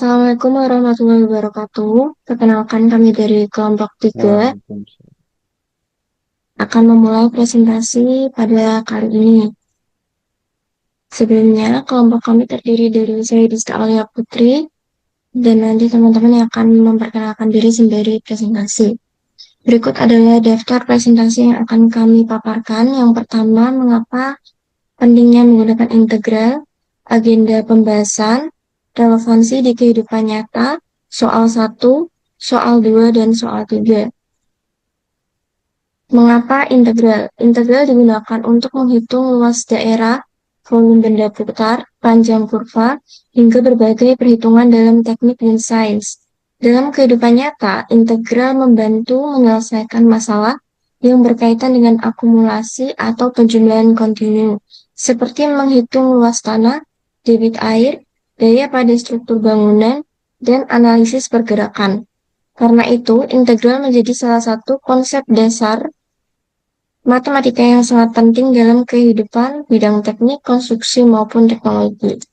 Assalamualaikum warahmatullahi wabarakatuh. Perkenalkan kami dari kelompok 3 Waalaikumsalam. akan memulai presentasi pada kali ini. Sebelumnya, kelompok kami terdiri dari saya Dista Alia Putri, dan nanti teman-teman yang akan memperkenalkan diri sembari presentasi. Berikut adalah daftar presentasi yang akan kami paparkan. Yang pertama, mengapa pentingnya menggunakan integral, agenda pembahasan, relevansi di kehidupan nyata, soal 1, soal 2, dan soal 3. Mengapa integral? Integral digunakan untuk menghitung luas daerah, volume benda putar, panjang kurva, hingga berbagai perhitungan dalam teknik dan sains. Dalam kehidupan nyata, integral membantu menyelesaikan masalah yang berkaitan dengan akumulasi atau penjumlahan kontinu, seperti menghitung luas tanah, debit air, daya pada struktur bangunan, dan analisis pergerakan. Karena itu, integral menjadi salah satu konsep dasar matematika yang sangat penting dalam kehidupan bidang teknik, konstruksi, maupun teknologi.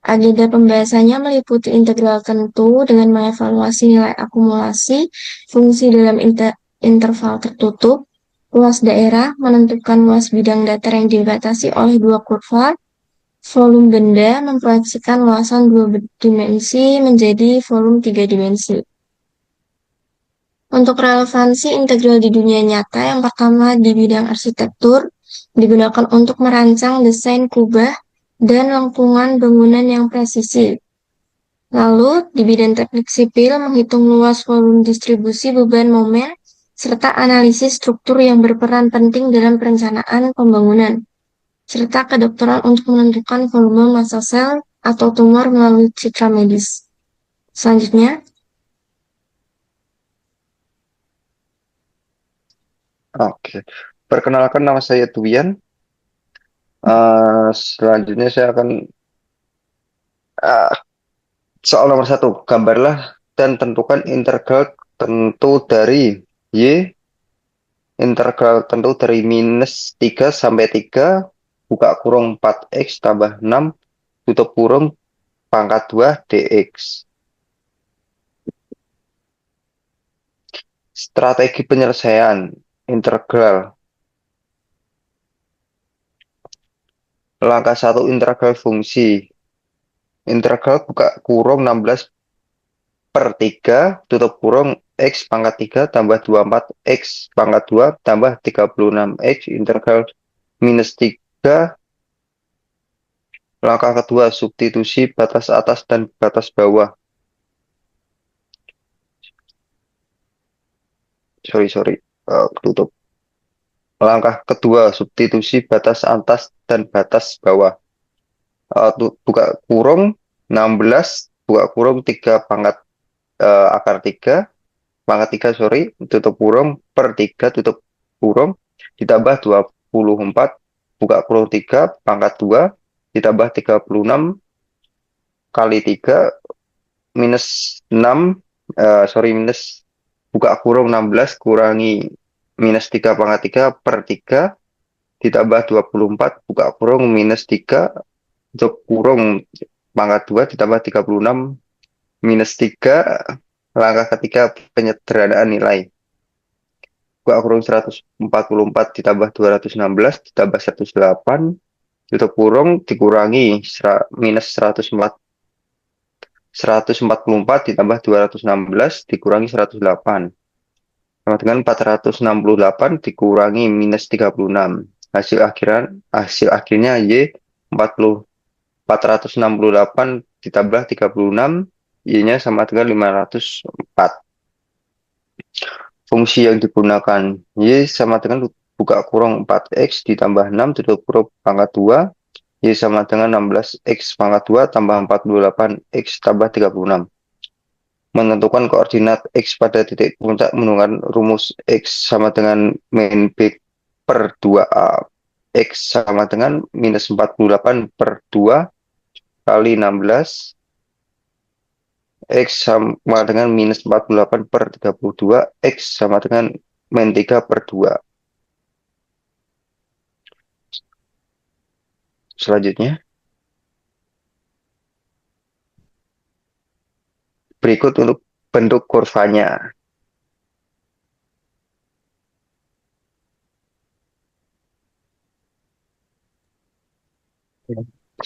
Agenda pembahasannya meliputi integral tentu dengan mengevaluasi nilai akumulasi, fungsi dalam interval tertutup, luas daerah, menentukan luas bidang datar yang dibatasi oleh dua kurva, volume benda, memproyeksikan luasan dua dimensi menjadi volume tiga dimensi. Untuk relevansi integral di dunia nyata, yang pertama di bidang arsitektur, digunakan untuk merancang desain kubah dan lengkungan bangunan yang presisi. Lalu, di bidang teknik sipil, menghitung luas volume distribusi beban momen, serta analisis struktur yang berperan penting dalam perencanaan pembangunan, serta kedokteran untuk menentukan volume massa sel atau tumor melalui citra medis. Selanjutnya, Oke. Perkenalkan nama saya Tuyan. Selanjutnya saya akan uh, soal nomor satu. Gambarlah dan tentukan integral tentu dari Y, integral tentu dari minus 3 sampai 3 buka kurung 4x tambah 6 tutup kurung pangkat 2 dx. Strategi penyelesaian integral. Langkah satu integral fungsi. Integral buka kurung 16 per 3 tutup kurung X pangkat 3 tambah 24 X pangkat 2 tambah 36 X integral minus 3. Langkah kedua substitusi batas atas dan batas bawah. Sorry, tutup. Langkah kedua substitusi batas atas dan batas bawah. Buka kurung 16 buka kurung 3 pangkat akar 3 pangkat 3 sorry tutup kurung per 3 tutup kurung ditambah 24 buka kurung 3 pangkat 2 ditambah 36 kali 3 minus 6 minus buka kurung 16 kurangi minus 3 pangkat 3 per 3 ditambah 24 buka kurung minus 3 tutup kurung pangkat 2 ditambah 36 minus 3. Langkah ketiga penyederhanaan nilai. Buka kurung 144 ditambah 216 ditambah 108 tutup kurung dikurangi minus 144 ditambah 216 dikurangi 108 sama dengan 468 dikurangi minus 36. Hasil akhirnya Y 40 468 ditambah 36 Y-nya sama dengan 504. Fungsi yang digunakan Y sama dengan buka kurung 4X ditambah 6 tutup kurung pangkat 2. Y sama dengan 16X pangkat 2 tambah 48X tambah 36. Menentukan koordinat X pada titik puncak menggunakan rumus X sama dengan min B per 2A. X sama dengan minus 48 per 2 kali 16. X sama dengan minus 48 per 32. X sama dengan min 3 per 2. Selanjutnya, berikut untuk bentuk kurvanya.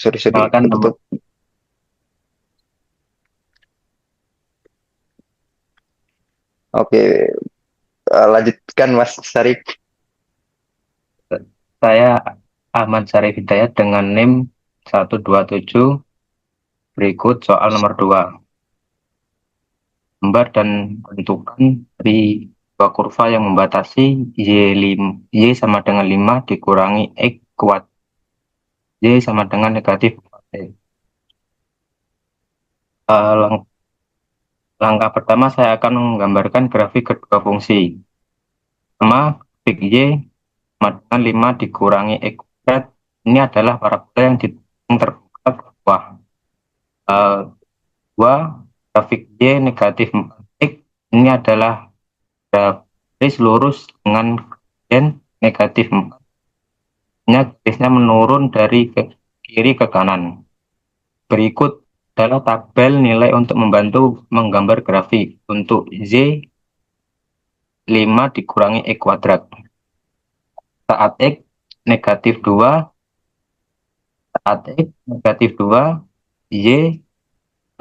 Sorry, sorry, Perkenalkan nama ketutup. Oke, lanjutkan Mas Sarif. saya Ahmad Syarif Hidayat dengan NIM 127. Berikut soal nomor 2. Gambar dan bentukan dari dua kurva yang membatasi Y sama dengan 5 dikurangi X kuat. Y sama dengan negatif 4X. Langkah pertama saya akan menggambarkan grafik kedua fungsi. Pertama, grafik Y sama dengan 5 dikurangi X kuadrat. Ini adalah parabola yang terbuka ke bawah. Eh, Dua, grafik Y negatif 4X. Ini adalah garis lurus dengan gradien negatif 4. Garisnya menurun dari ke kiri ke kanan. Berikut adalah tabel nilai untuk membantu menggambar grafik. Untuk Z, 5 dikurangi X kuadrat. Saat X negatif 2, saat X negatif 2, Y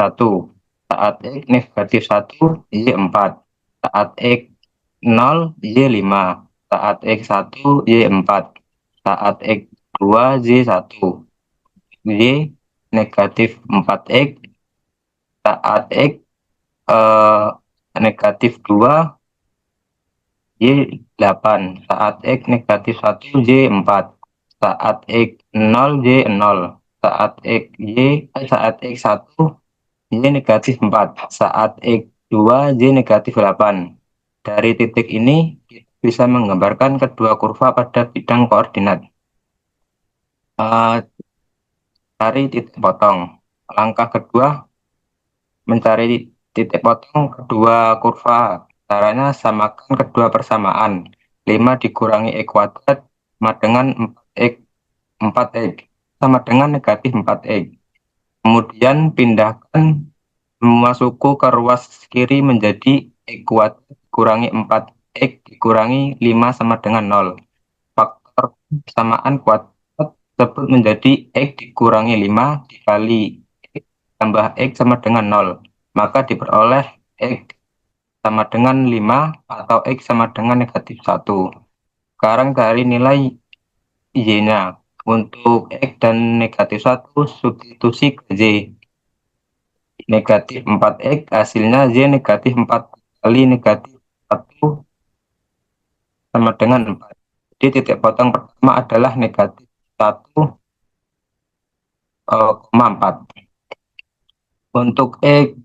1. Saat X negatif 1, Y 4. Saat X 0, Y 5. Saat X 1, Y 4. Saat X 2, Y 1. Y negatif 4X. Saat X eh, negatif 2, Y 8. Saat X negatif 1, Y 4. Saat X 0, Y 0. Saat X 1, Y negatif 4. Saat X 2, Y negatif 8. Dari titik ini, kita bisa menggambarkan kedua kurva pada bidang koordinat. Cari titik potong. Langkah kedua, mencari titik potong kedua kurva. Caranya samakan kedua persamaan. 5 dikurangi X kuadrat sama dengan 4X sama dengan negatif 4X. Kemudian pindahkan semua suku ke ruas kiri menjadi X kuadrat dikurangi 4X dikurangi 5 sama dengan 0. Faktor persamaan kuadrat tersebut menjadi X dikurangi 5 dikali X tambah X sama dengan 0. Maka diperoleh X sama dengan 5 atau X sama dengan negatif 1. Sekarang cari nilai Y-nya. Untuk X dan negatif 1 substitusi ke Y. Negatif 4X hasilnya Y negatif 4 kali negatif 1 sama dengan 4. Jadi titik potong pertama adalah negatif 1,4. Untuk X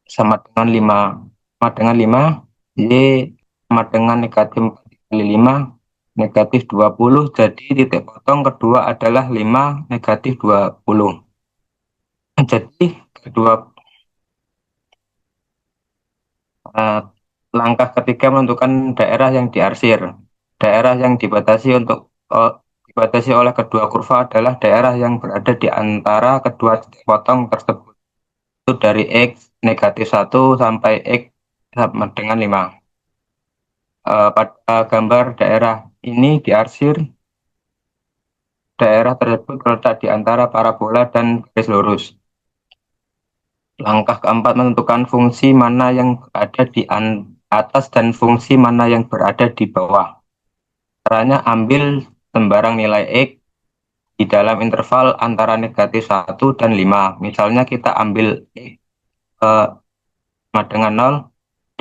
sama dengan 5. Sama dengan 5, Y sama dengan negatif 4 kali 5, negatif 20. Jadi titik potong kedua adalah 5, negatif 20. Jadi kedua eh, langkah ketiga menentukan daerah yang diarsir. Daerah yang dibatasi oleh kedua kurva adalah daerah yang berada di antara kedua titik potong tersebut. Itu dari X negatif 1 sampai X sama dengan 5. Pada gambar daerah ini diarsir, daerah tersebut terletak di antara parabola dan garis lurus. Langkah keempat menentukan fungsi mana yang berada di atas dan fungsi mana yang berada di bawah. Caranya ambil sembarang nilai X di dalam interval antara negatif 1 dan 5. Misalnya kita ambil X sama dengan 0,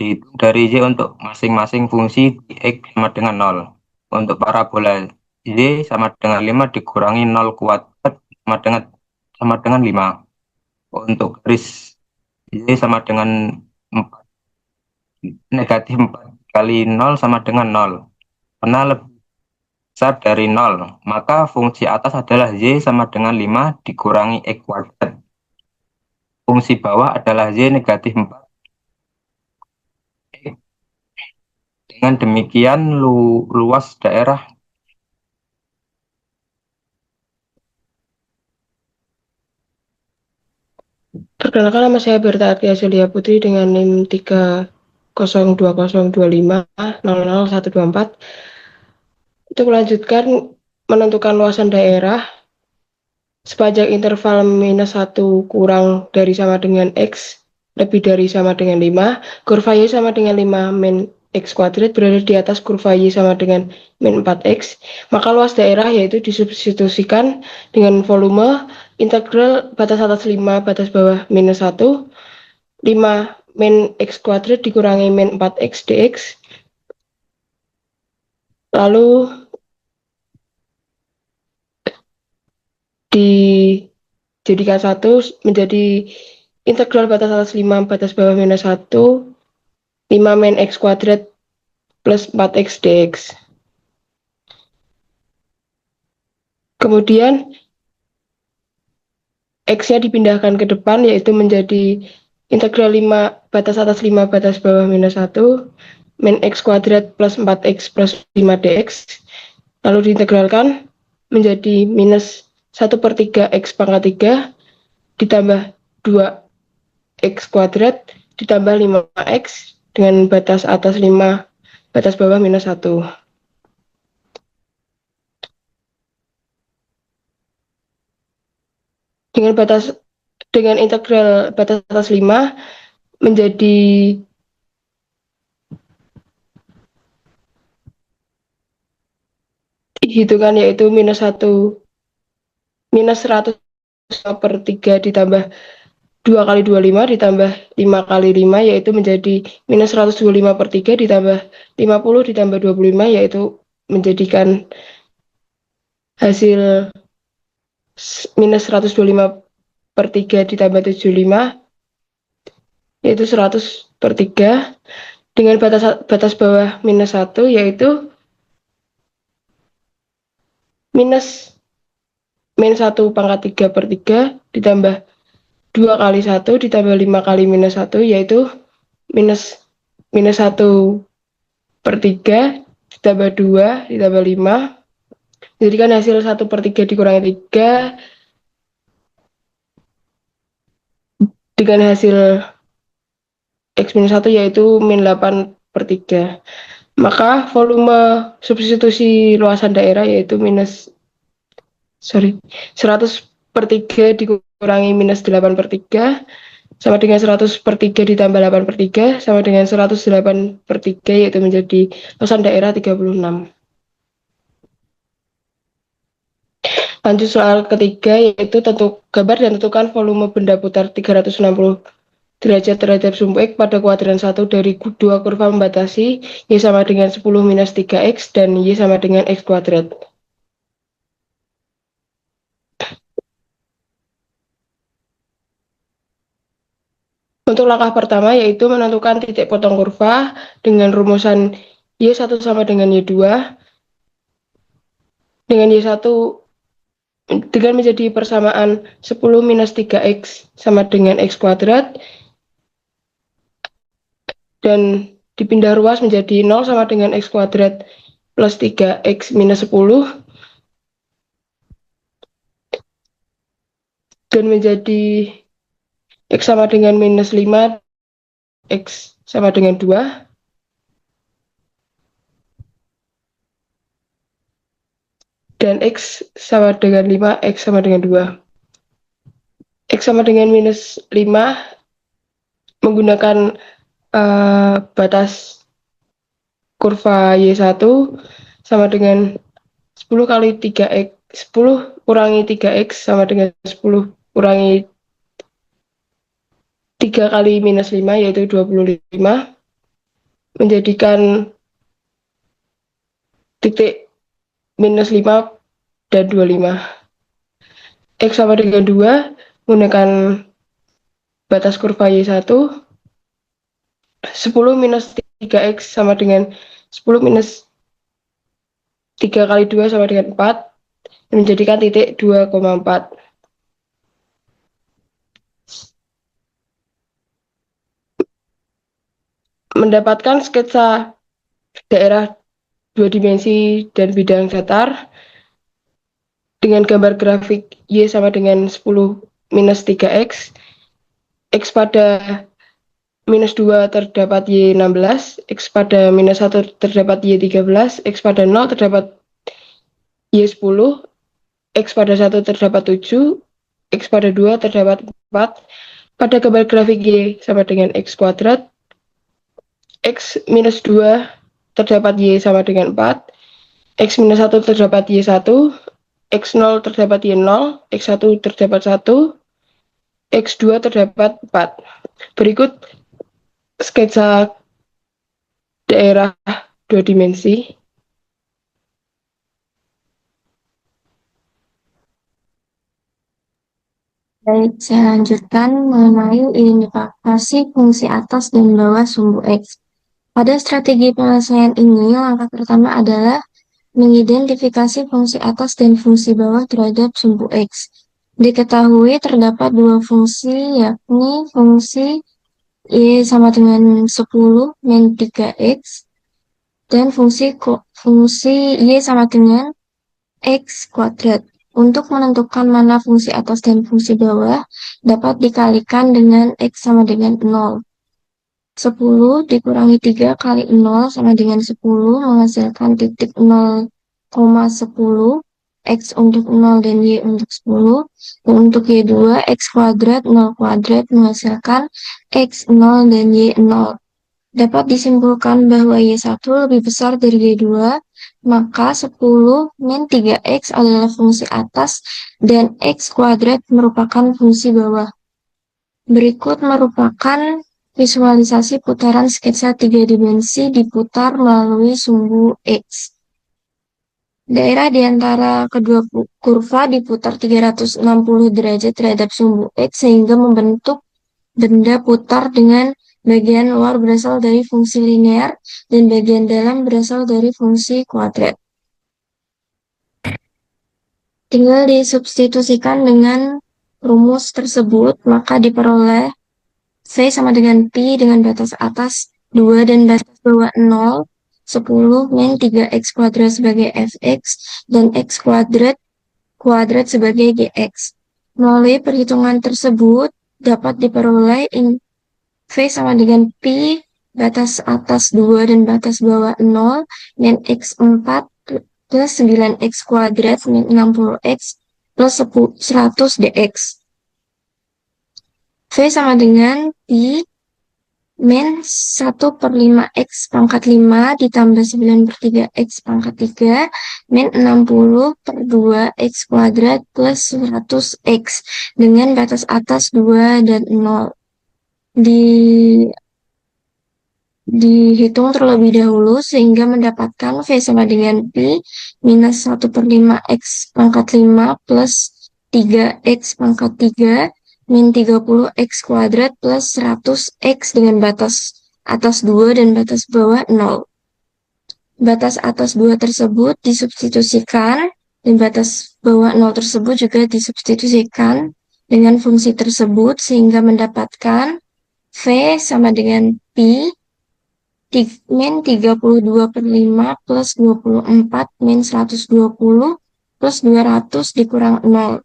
dihitung dari Y untuk masing-masing fungsi di X sama dengan 0. Untuk parabola Y sama dengan 5 dikurangi 0 kuadrat sama dengan 5. Untuk garis Y sama dengan 4, negatif 4 kali 0 sama dengan 0. Karena lebih besar dari 0, maka fungsi atas adalah Y sama dengan 5 dikurangi X kuadrat. Fungsi bawah adalah Y negatif 4. Dengan demikian luas daerah Perkenalkan, nama saya Berta Artia Celia Putri dengan NIM 30202500124. Untuk melanjutkan menentukan luasan daerah sepanjang interval -1 kurang dari sama dengan X lebih dari sama dengan 5, kurva Y sama dengan 5 min X kuadrat berada di atas kurva Y sama dengan min 4X, maka luas daerah yaitu disubstitusikan dengan volume integral batas atas 5 batas bawah -1, 5 min X kuadrat dikurangi min 4X dx, lalu dijadikan satu menjadi integral batas atas 5 batas bawah -1, 5 min X kuadrat plus 4X dx. Kemudian X-nya dipindahkan ke depan, yaitu menjadi integral 5 batas atas 5 batas bawah -1 min X kuadrat plus 4X plus 5 dx, lalu diintegralkan menjadi minus 1/3 X pangkat 3 ditambah 2X kuadrat ditambah 5X dengan batas atas 5 batas bawah -1. Dengan integral batas atas 5 menjadi hitungan, yaitu minus 100/3 ditambah 2 kali 25 ditambah 5 kali 5, yaitu menjadi minus 125/3 ditambah 50 ditambah 25, yaitu menjadikan hasil minus 125/3 ditambah 75, yaitu 100/3, dengan batas bawah -1, yaitu minus min 1 pangkat 3/3 ditambah 2 kali 1 ditambah 5 kali -1, yaitu minus 1/3 ditambah 2 ditambah 5, jadikan hasil 1/3 dikurangi 3 dengan hasil X minus 1, yaitu min 8/3. Maka volume substitusi luasan daerah yaitu 100/3 dikurangi minus 8/3 sama dengan 100/3 ditambah 8/3 sama dengan 108/3, yaitu menjadi luasan daerah 36. Lanjut soal ketiga, yaitu gambar dan tentukan volume benda putar 360 derajat terhadap sumbu X pada kuadran 1 dari dua kurva membatasi Y sama dengan 10 minus 3X dan Y sama dengan X kuadrat. Untuk langkah pertama, yaitu menentukan titik potong kurva dengan rumusan Y1 sama dengan Y2, dengan Y1 dengan menjadi persamaan 10 minus 3X sama dengan X kuadrat, dan dipindah ruas menjadi 0 sama dengan X kuadrat plus 3X minus 10, dan menjadi X sama dengan minus 5, X sama dengan 2, dan X sama dengan 5, X sama dengan 2. X sama dengan minus 5 menggunakan batas kurva Y1 sama dengan 10 kali 3X, 10 kurangi 3X sama dengan 10 kurangi 3 kali minus 5, yaitu 25, menjadikan titik minus 5 dan 25. X sama dengan 2 menggunakan batas kurva Y1, 10 minus 3X sama dengan 10 minus 3 kali 2 sama dengan 4, menjadikan titik 2,4. Mendapatkan sketsa daerah 2 dimensi dan bidang datar dengan gambar grafik Y sama dengan 10 minus 3X, X pada minus 2 terdapat Y 16, X pada minus 1 terdapat Y 13, X pada 0 terdapat Y 10, X pada 1 terdapat 7, X pada 2 terdapat 4. Pada gambar grafik Y sama dengan X kuadrat, X minus 2 terdapat Y sama dengan 4, X minus 1 terdapat Y 1, X0 terdapat Y0, X1 terdapat 1, X2 terdapat 4. Berikut sketsa daerah 2 dimensi. Baik, saya lanjutkan mengenai identifikasi fungsi atas dan bawah sumbu X. Pada strategi penyelesaian ini, langkah pertama adalah mengidentifikasi fungsi atas dan fungsi bawah terhadap sumbu X. Diketahui terdapat dua fungsi, yakni fungsi Y sama dengan 10 min 3X dan fungsi Y sama dengan X kuadrat. Untuk menentukan mana fungsi atas dan fungsi bawah dapat dikalikan dengan X sama dengan 0. 10 dikurangi 3 kali 0 sama dengan 10 menghasilkan titik 0,10. X untuk 0 dan Y untuk 10. Dan untuk Y2 X kuadrat 0 kuadrat menghasilkan X 0 dan Y 0. Dapat disimpulkan bahwa Y1 lebih besar dari Y2, maka 10 min 3X adalah fungsi atas dan X kuadrat merupakan fungsi bawah. Berikut merupakan visualisasi putaran sketsa 3 dimensi diputar melalui sumbu X. Daerah di antara kedua kurva diputar 360 derajat terhadap sumbu X sehingga membentuk benda putar dengan bagian luar berasal dari fungsi linear dan bagian dalam berasal dari fungsi kuadrat. Tinggal disubstitusikan dengan rumus tersebut, maka diperoleh V sama dengan Pi dengan batas atas 2 dan batas bawah 0, 10 min 3X kuadrat sebagai Fx dan X kuadrat sebagai Gx. Melalui perhitungan tersebut dapat diperoleh V sama dengan Pi batas atas 2 dan batas bawah 0 min X4 plus 9X kuadrat min 60X plus 100 dx. V sama dengan Pi min 1 per 5X pangkat 5 ditambah 9 per 3X pangkat 3 min 60 per 2X kuadrat plus 100X dengan batas atas 2 dan 0. Dihitung terlebih dahulu sehingga mendapatkan V sama dengan Pi minus 1 per 5X pangkat 5 plus 3X pangkat 3 min 30X kuadrat plus 100X dengan batas atas 2 dan batas bawah 0. Batas atas 2 tersebut disubstitusikan dan batas bawah 0 tersebut juga disubstitusikan dengan fungsi tersebut sehingga mendapatkan V sama dengan Pi min 32 per 5 plus 24 min 120 plus 200 dikurang 0.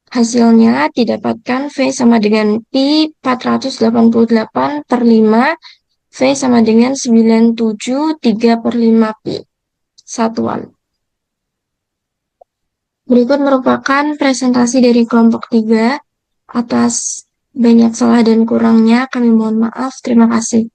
Hasilnya didapatkan V sama dengan Pi 488 per 5, V sama dengan 973 per 5 Pi. Satuan. Berikut merupakan presentasi dari kelompok 3. Atas banyak salah dan kurangnya kami mohon maaf. Terima kasih.